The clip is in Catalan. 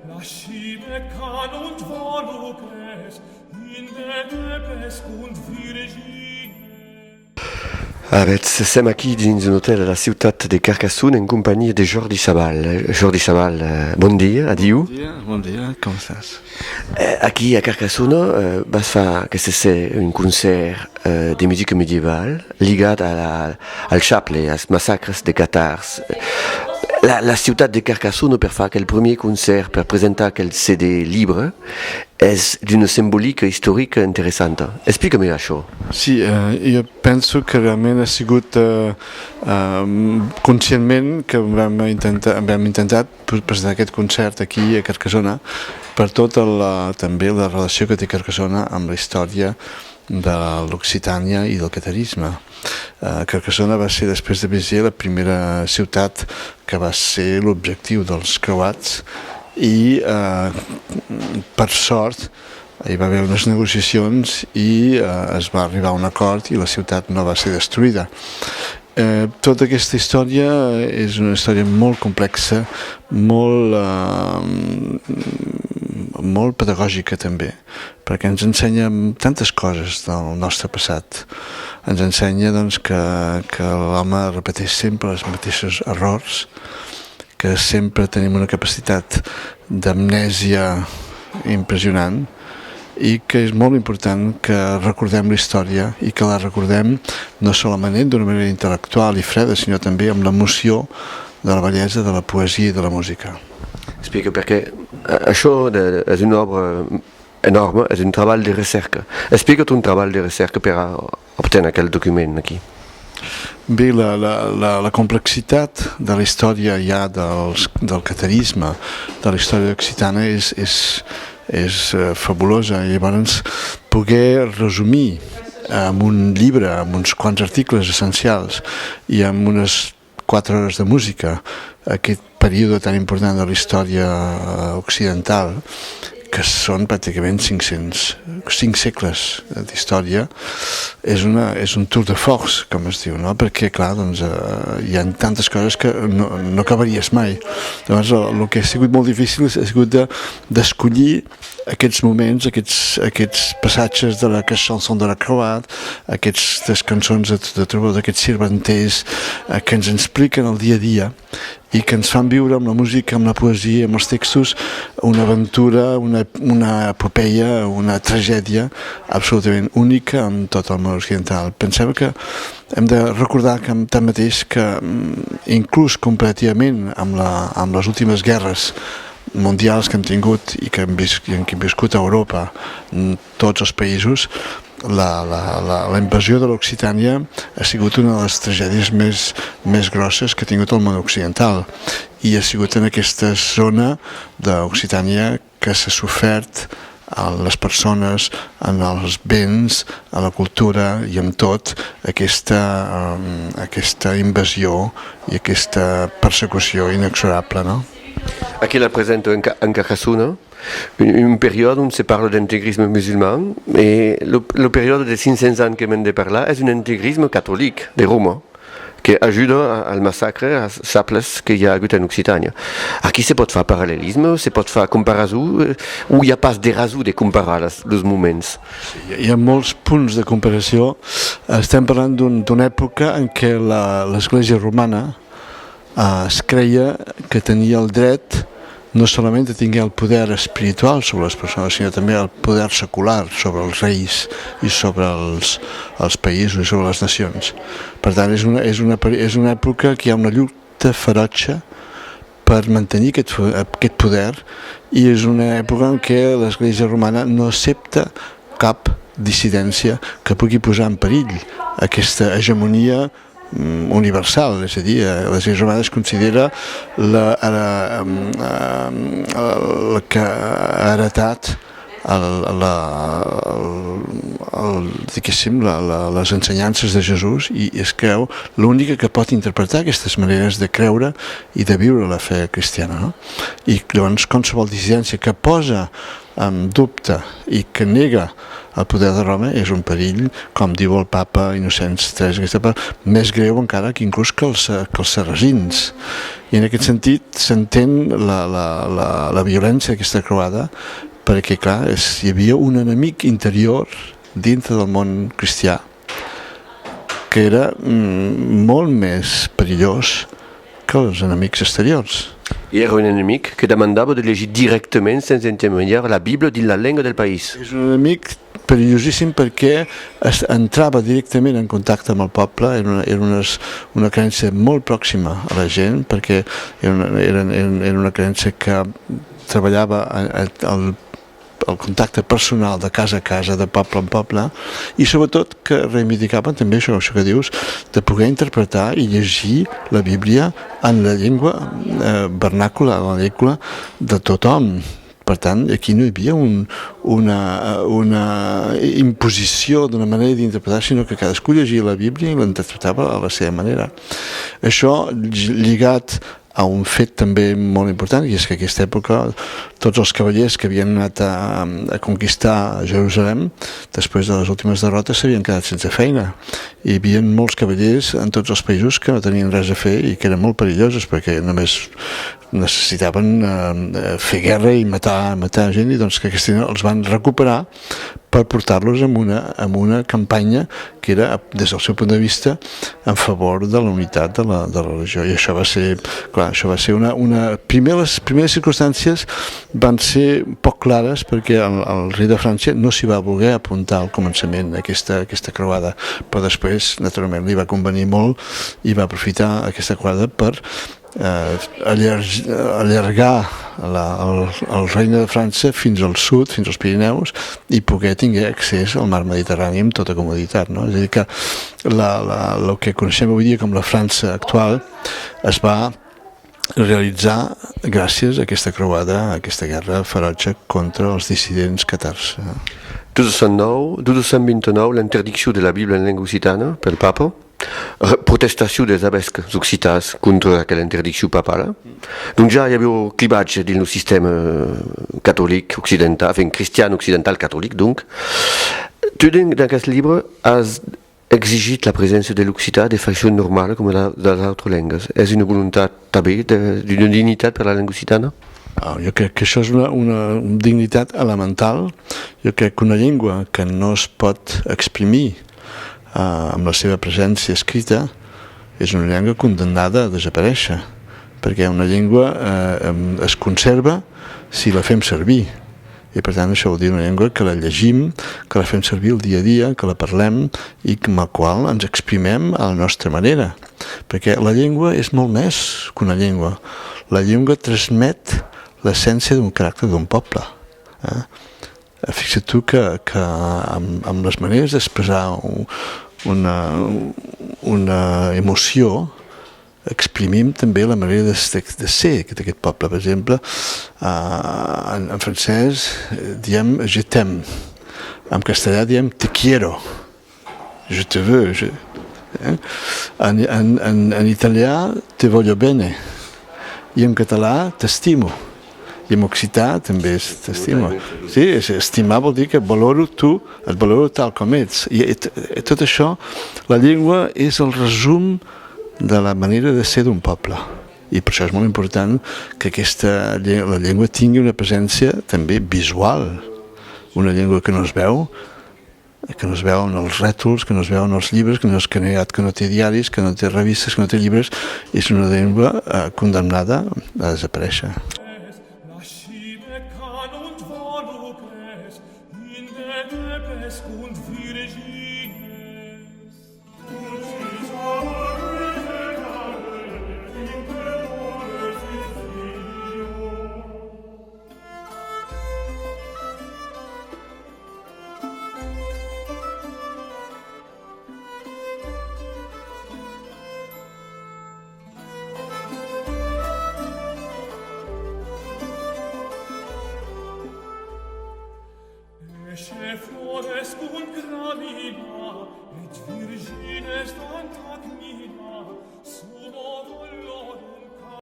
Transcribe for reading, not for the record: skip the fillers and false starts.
lascive can und voluces in de und Virgine. Sem aquí dins un hotel a la ciutat de Carcassonne en companyia de Jordi Sabal. Jordi Sabal, bon dia, adiu. Bon dia, com estàs? Aquí a Carcassonne vas fer que c'est un concert de musique médiévale ligat al chapelet, als massacres de Catars. La ciutat de Carcassonne per fer aquell primer concert, per presentar aquell CD libre, és d'una simbòlica històrica interessant. Explica-me això. Sí, jo penso que realment ha sigut conscientment que vam intentat presentar aquest concert aquí a Carcassonne per tota també la relació que té Carcassonne amb la història de l'Occitània i del catarisme. Carcassonne va ser, després de Béziers, la primera ciutat que va ser l'objectiu dels croats i per sort hi va haver unes negociacions i es va arribar a un acord i la ciutat no va ser destruïda. Tota aquesta història és una història molt complexa, molt pedagògica també, perquè ens ensenya tantes coses del nostre passat. Ens ensenya doncs, que l'home repeteix sempre els mateixos errors, que sempre tenim una capacitat d'amnèsia impressionant i que és molt important que recordem la història i que la recordem no solament d'una manera intel·lectual i freda, sinó també amb l'emoció de la bellesa de la poesia i de la música. Explica, perquè això és una obra enorme, és un treball de recerca. Explica't un treball de recerca per obtenir aquell document aquí. Bé, la complexitat de la història ja del catarisme, de la història occitana és fabulosa, i llavors poder resumir en un llibre, amb uns quants articles essencials i amb unes 4 hores de música aquest període tan important de la història occidental, que són pràcticament 5 segles d'història, és un tour de force, com es diu, no? Perquè, clar, doncs, hi ha tantes coses que no acabaries mai. Llavors, el que ha sigut molt difícil ha sigut d'escollir aquests moments, aquests passatges de la chanson de la Croate, aquestes cançons de trobador, d'aquests sirventers que ens expliquen el dia a dia i que ens fan viure amb la música, amb la poesia, amb els textos, una aventura, una epopeia, una tragèdia absolutament única en tot el món occidental. Pensem que hem de recordar que tanmateix que inclús comparativament amb les últimes guerres mundials que hem tingut i que hem viscut a Europa, tots els països, la invasió de l'Occitània ha sigut una de les tragèdies més grosses que ha tingut el món occidental, i ha sigut en aquesta zona d'Occitània que s'ha sofert a les persones, en els béns, a la cultura i en tot aquesta invasió i aquesta persecució inexorable, no? Aquí la presento en Carcassonne, un període on se parla d'intégrisme musulman, i el període de 500 anys que hem de parlar és un intégrisme catòlic de Roma, que ajuda al massacre, als xaples que hi ha hagut en Occitània. Aquí se pot fer paral·lelisme, se pot fer comparació, o hi ha pas de raó de comparar els moments? Hi ha molts punts de comparació. Estem parlant d'una època en què l'Església romana es creia que tenia el dret no solament de tenir el poder espiritual sobre les persones, sinó també el poder secular sobre els reis i sobre els països i sobre les nacions. Per tant, és una època que hi ha una lluita ferotge per mantenir aquest poder, i és una època en què l'Església romana no accepta cap dissidència que pugui posar en perill aquesta hegemonia universal, és a dir, l'Església romana es considera la que ha heretat les ensenyances de Jesús, i es creu l'única que pot interpretar aquestes maneres de creure i de viure la fe cristiana, no? I llavors qualsevol dissidència que posa amb dubte i que nega el poder de Roma és un perill, com diu el papa Innocents III, més greu encara que inclús que els sarracins. I en aquest sentit s'entén la violència d'aquesta croada, perquè clar, hi havia un enemic interior dintre del món cristià que era molt més perillós que els enemics exteriors. I era un enemic que demandava de llegir directament, sense intermediar, la Bíblia dins la llengua del país. És un enemic perillosíssim perquè entrava directament en contacte amb el poble, era una creença molt pròxima a la gent, perquè era una creença que treballava el contacte personal de casa a casa, de poble en poble, i sobretot que reivindicaven també això que dius, de poder interpretar i llegir la Bíblia en la llengua vernàcula, la llengua de tothom. Per tant, aquí no hi havia una imposició d'una manera d'interpretar, sinó que cadascú llegia la Bíblia i l'interpretava a la seva manera. Això lligat a un fet també molt important, i és que en aquesta època tots els cavallers que havien anat a conquistar Jerusalem, després de les últimes derrotes, s'havien quedat sense feina. Hi havia molts cavallers en tots els països que no tenien res a fer i que eren molt perillosos, perquè només necessitaven fer guerra i matar gent, i doncs que aquests els van recuperar per portar-los en una campanya que era, des del seu punt de vista, en favor de la unitat de la religió. I això va ser, clar, les primeres circumstàncies van ser poc clares, perquè el rei de França no s'hi va voler apuntar al començament aquesta croada, però després, naturalment, li va convenir molt i va aprofitar aquesta croada per allargar el regne de França fins al sud, fins als Pirineus, i poder tenir accés al mar Mediterrani amb tota comoditat, no? És a dir, que el que coneixem avui dia com la França actual es va realitzar gràcies a aquesta croada, a aquesta guerra ferotge contra els dissidents catars. 1229, l'interdicció de la Bíblia en llengua occitana pel papa, protestació dels abescs occitats contra aquella interdicció papal. Donc ja hi havia clivatge dins el sistema catòlic occidental, enfin cristian occidental catòlic, donc. Tu, dans aquest llibre, has exigit la presència de l'occità de façon normal com de les altres llengües. És una voluntat també d'una dignitat per la llengua occitana? Jo crec que això és una dignitat elemental. Jo crec que una llengua que no es pot exprimir amb la seva presència escrita és una llengua condemnada a desaparèixer, perquè una llengua es conserva si la fem servir, i per tant això vol dir una llengua que la llegim, que la fem servir el dia a dia, que la parlem i amb la qual ens exprimem a la nostra manera, perquè la llengua és molt més que una llengua. La llengua transmet l'essència d'un caràcter d'un poble. Fixa't tu que amb les maneres d'expressar una emoció exprimim també la manera de ser d'aquest poble. Per exemple, en francès diem je t'aime, en castellà diem te quiero, je te veux, en italià te voglio bene, i en català t'estimo. I en occità també és t'estimo. Sí, estimar vol dir que et valoro tu, et valoro tal com ets. I tot això, la llengua és el resum de la manera de ser d'un poble. I per això és molt important que la llengua tingui una presència també visual. Una llengua que no es veu en els rètols, que no es veu en els llibres, que no té diaris, que no té revistes, que no té llibres, és una llengua condemnada a desaparèixer. Florescunt gravida, et virgines tant ac nida, sub